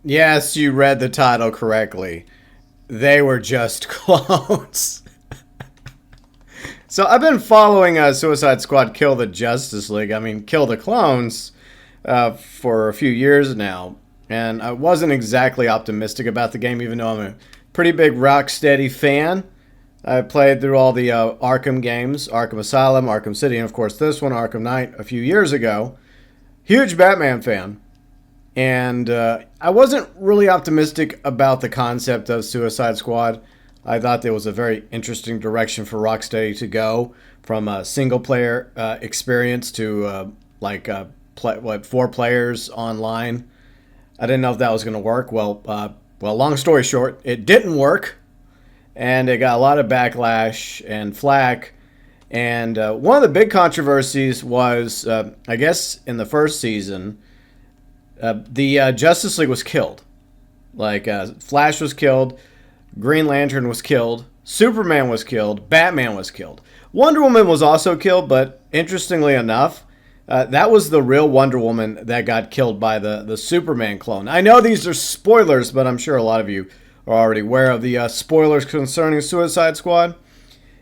Yes, you read the title correctly. They were just clones. So I've been following Suicide Squad Kill the Justice League. I mean, Kill the Clones for a few years now. And I wasn't exactly optimistic about the game, even though I'm a pretty big Rocksteady fan. I played through all the Arkham games, Arkham Asylum, Arkham City, and of course this one, Arkham Knight, a few years ago. Huge Batman fan. And I wasn't really optimistic about the concept of Suicide Squad. I thought there was a very interesting direction for Rocksteady to go from a single player experience to four players online. I didn't know if that was going to work. Well, long story short, it didn't work, and it got a lot of backlash and flack. And one of the big controversies was, I guess, in the first season, the Justice League was killed. Flash was killed, Green Lantern was killed, Superman was killed, Batman was killed. Wonder Woman was also killed, but interestingly enough, that was the real Wonder Woman that got killed by the Superman clone. I know these are spoilers, but I'm sure a lot of you are already aware of the spoilers concerning Suicide Squad.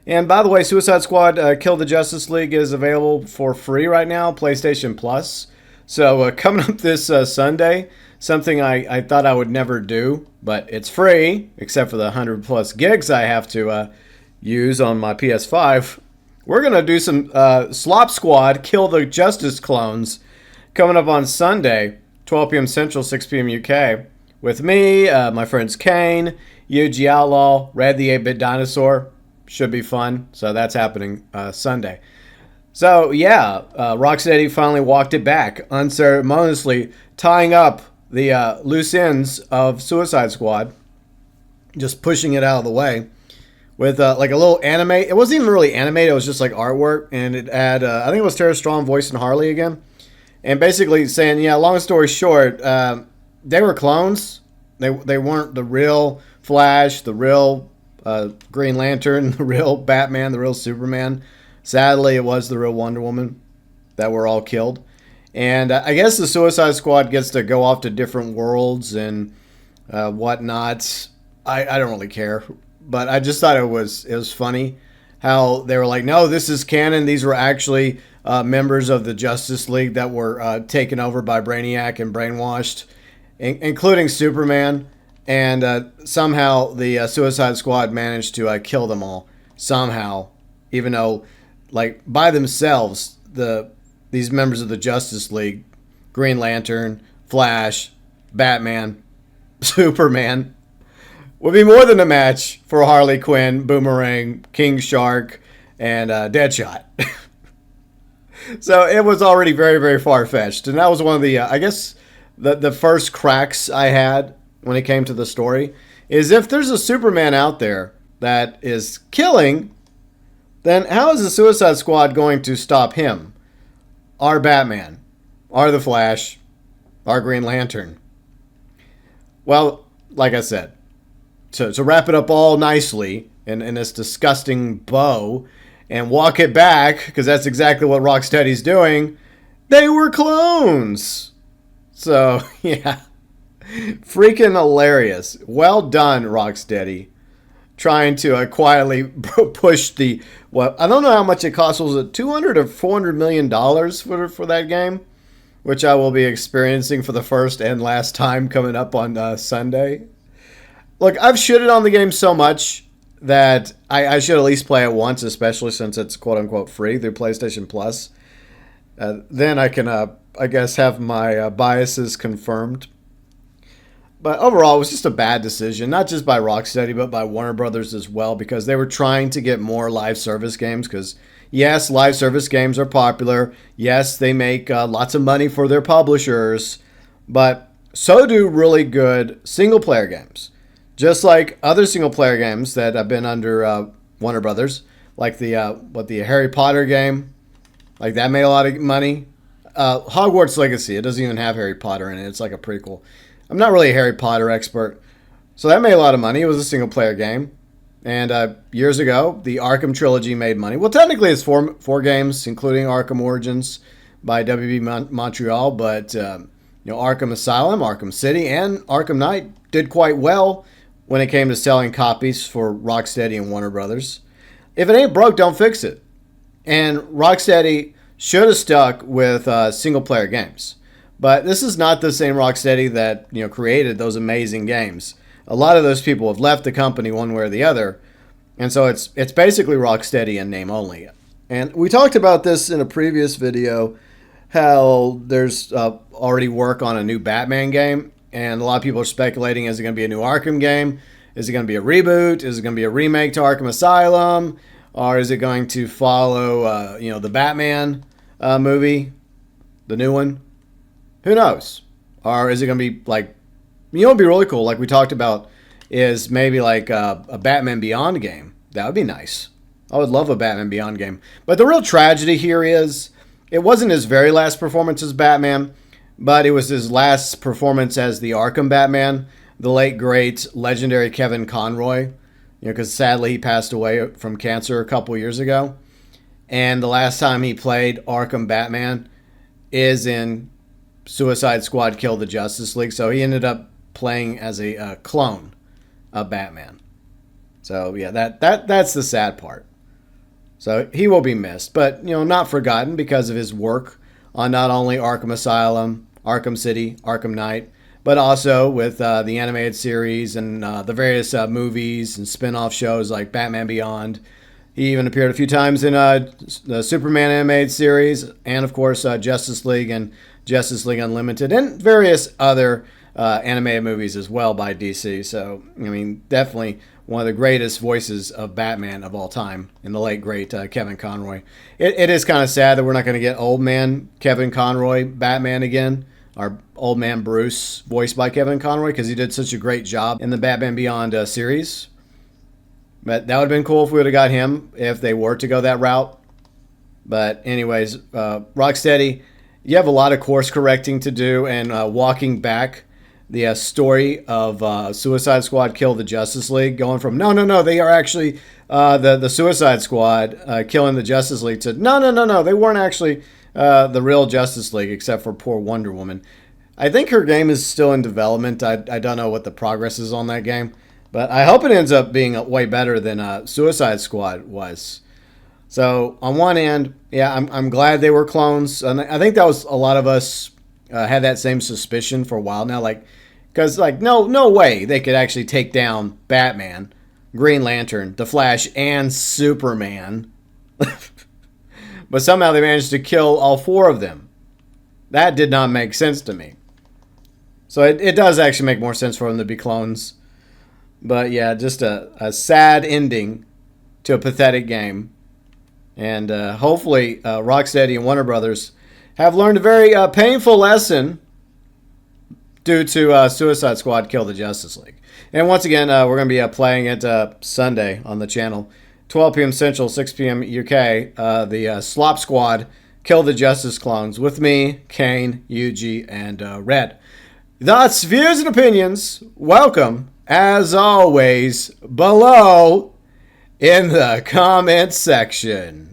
And by the way, Suicide Squad Kill the Justice League is available for free right now, PlayStation Plus. So coming up this Sunday, something I thought I would never do, but it's free, except for the 100 plus gigs I have to use on my PS5. We're going to do some Slop Squad Kill the Justice Clones coming up on Sunday, 12 p.m. Central, 6 p.m. UK, with me, my friends Kane, Yuji Outlaw, Red the 8-Bit Dinosaur. Should be fun. So that's happening Sunday. So, yeah, Rocksteady finally walked it back, unceremoniously tying up the loose ends of Suicide Squad, just pushing it out of the way with like a little anime. It wasn't even really animated. It was just like artwork, and it had, I think it was Tara Strong voicing Harley again. And basically saying, yeah, long story short, they were clones. They weren't the real Flash, the real Green Lantern, the real Batman, the real Superman. Sadly, it was the real Wonder Woman that were all killed. And I guess the Suicide Squad gets to go off to different worlds and whatnot. I don't really care. But I just thought it was funny how they were like, no, this is canon. These were actually members of the Justice League that were taken over by Brainiac and brainwashed, including Superman. And somehow the Suicide Squad managed to kill them all. Somehow. Even though, like, by themselves, these members of the Justice League, Green Lantern, Flash, Batman, Superman, would be more than a match for Harley Quinn, Boomerang, King Shark, and Deadshot. So it was already very, very far-fetched. And that was one of the, I guess, the first cracks I had when it came to the story, is if there's a Superman out there that is killing, then how is the Suicide Squad going to stop him? Our Batman, our The Flash, our Green Lantern. Well, like I said, to wrap it up all nicely in this disgusting bow and walk it back, because that's exactly what Rocksteady's doing, they were clones. So, yeah. Freaking hilarious. Well done, Rocksteady. Trying to quietly push the, what, I don't know how much it cost. Was it $200 or $400 million for that game? Which I will be experiencing for the first and last time coming up on Sunday. Look, I've shitted on the game so much that I should at least play it once, especially since it's quote-unquote free through PlayStation Plus. Then I can, I guess, have my biases confirmed. But overall, it was just a bad decision, not just by Rocksteady, but by Warner Brothers as well, because they were trying to get more live service games. Because, yes, live service games are popular. Yes, they make lots of money for their publishers. But so do really good single-player games. Just like other single-player games that have been under Warner Brothers, like the Harry Potter game. Like, that made a lot of money. Hogwarts Legacy, it doesn't even have Harry Potter in it. It's like a prequel. I'm not really a Harry Potter expert. So that made a lot of money. It was a single-player game. And years ago, the Arkham trilogy made money. Well, technically it's four games, including Arkham Origins by WB Montreal. But Arkham Asylum, Arkham City, and Arkham Knight did quite well when it came to selling copies for Rocksteady and Warner Brothers. If it ain't broke, don't fix it. And Rocksteady should have stuck with single-player games. But this is not the same Rocksteady that created those amazing games. A lot of those people have left the company one way or the other, and so it's basically Rocksteady in name only. And we talked about this in a previous video, how there's already work on a new Batman game, and a lot of people are speculating, is it going to be a new Arkham game? Is it going to be a reboot? Is it going to be a remake to Arkham Asylum? Or is it going to follow, the Batman movie, the new one? Who knows? Or is it going to be like, what would be really cool, like we talked about, is maybe like a Batman Beyond game. That would be nice. I would love a Batman Beyond game. But the real tragedy here is, it wasn't his very last performance as Batman, but it was his last performance as the Arkham Batman, the late, great, legendary Kevin Conroy. Because sadly he passed away from cancer a couple years ago. And the last time he played Arkham Batman is in Suicide Squad Kill the Justice League. So he ended up playing as a clone of Batman. So yeah, that's the sad part. So he will be missed, but not forgotten because of his work on not only Arkham Asylum, Arkham City, Arkham Knight, but also with the animated series and the various movies and spin-off shows like Batman Beyond. He even appeared a few times in the Superman animated series, and of course Justice League and Justice League Unlimited, and various other animated movies as well by DC. So, definitely one of the greatest voices of Batman of all time in the late, great Kevin Conroy. It is kind of sad that we're not going to get old man Kevin Conroy Batman again. Our old man Bruce, voiced by Kevin Conroy, because he did such a great job in the Batman Beyond series. But that would have been cool if we would have got him, if they were to go that route. But anyways, Rocksteady, you have a lot of course correcting to do, and walking back the story of Suicide Squad Kill the Justice League, going from no, they are actually the Suicide Squad killing the Justice League, to no, they weren't actually the real Justice League, except for poor Wonder Woman. I think her game is still in development. I don't know what the progress is on that game, but I hope it ends up being way better than Suicide Squad was. So on one end, yeah, I'm glad they were clones, and I think that was a lot of us had that same suspicion for a while now, because no way they could actually take down Batman, Green Lantern, The Flash, and Superman. But somehow they managed to kill all four of them. That did not make sense to me. So it does actually make more sense for them to be clones. But yeah, just a sad ending to a pathetic game. And hopefully Rocksteady and Warner Brothers have learned a very painful lesson due to Suicide Squad Kill the Justice League. And once again, we're going to be playing it Sunday on the channel. 12 p.m. Central, 6 p.m. UK, the Slop Squad, Kill the Justice Clones, with me, Kane, Yuji, and Red. Thoughts, views, and opinions, welcome, as always, below in the comment section.